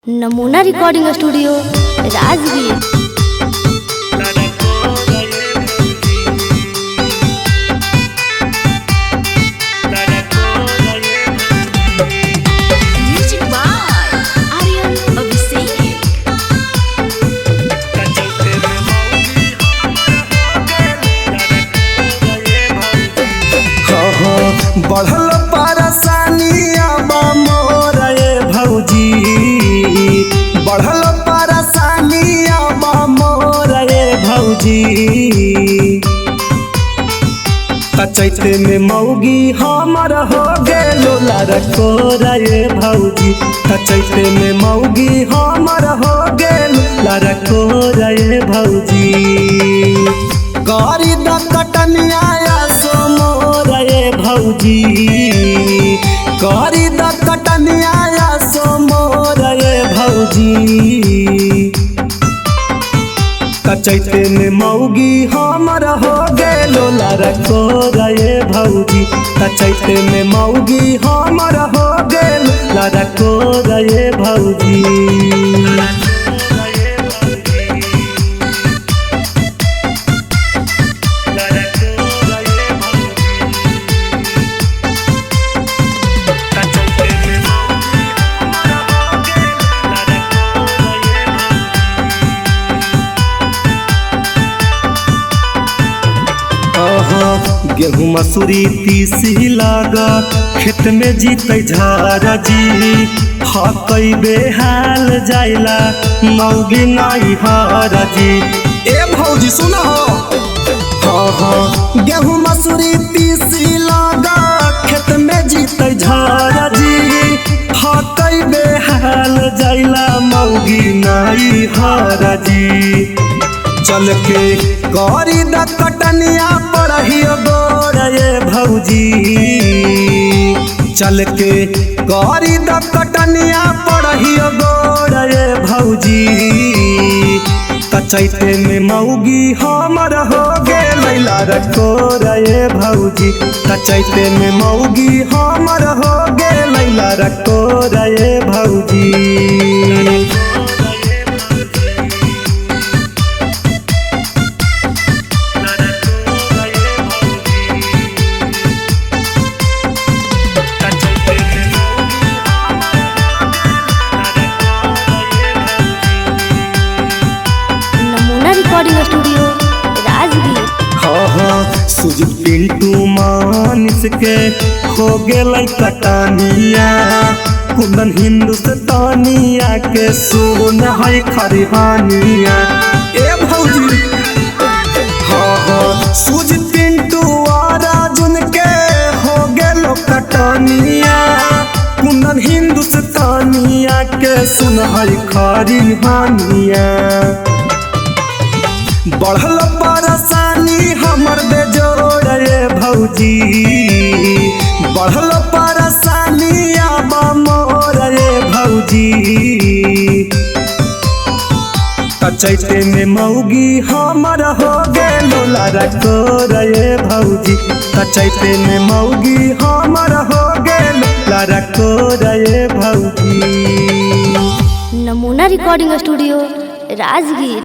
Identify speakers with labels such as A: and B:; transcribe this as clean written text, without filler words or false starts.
A: नमूना recording studio Rajgir.
B: बढ़ल परेशानिया बा मोर भौजी, बढ़ल परेशानिया बा मोर भौजी। चैते में मौगी हमर हो गेलो लड़को रे भौजी। चैते में मौगी हमर हो गेलो लड़को रे भौजी। गरी द कटनिया भौजी, करी द कटनिया सो मोर भौजी। चैते में मौगी हमर हो गेलो लड़को रे भौजी। चैते में मौगी हमर हो गेलो लड़को रे भौजी। गेहूँ मसूरी तीसी लागा खेत में जीते झारा जी। हकई बेहाल जाइला मौगी नहीं हारा जी। ए भौजी सुना हो, गेहूँ मसूरी तीसी लागा खेत में जीते झारा जी। हकई बेहाल जाइला मौगी नहीं हारा जी। चल के गरी द कटनिया पढ़ियो गोर भौजी। चल के गरी द कटनिया पढ़ियो गोर भौजी। चैते में मौगी हमर हो गेलै लड़को रे भौजी। चैते में मौगी हमर हो गेलै लड़को रे भौजी।
A: Recording studio Rajgir.
B: सुज पिंटू मानिस के हो गेलै कटनिया। कुंदन हिंदुस्तानिया के सुन है खरिहानिया। ए भौजी सुज पिंटू राजुन के हो गेलो कटनिया। कुंदन हिंदुस्तानिया के सुन है खरिहानिया। बढ़ल परेशानी हमर बेजोड़ भौजी। बढ़ल परेशानी आबा मोर भौजी। चैते में मौगी हमर हो गेलो लड़को रे भौजी। चैते में मौगी हमर हो गेलो लड़को रे भौजी।
A: नमूना रिकॉर्डिंग स्टूडियो राजगीर।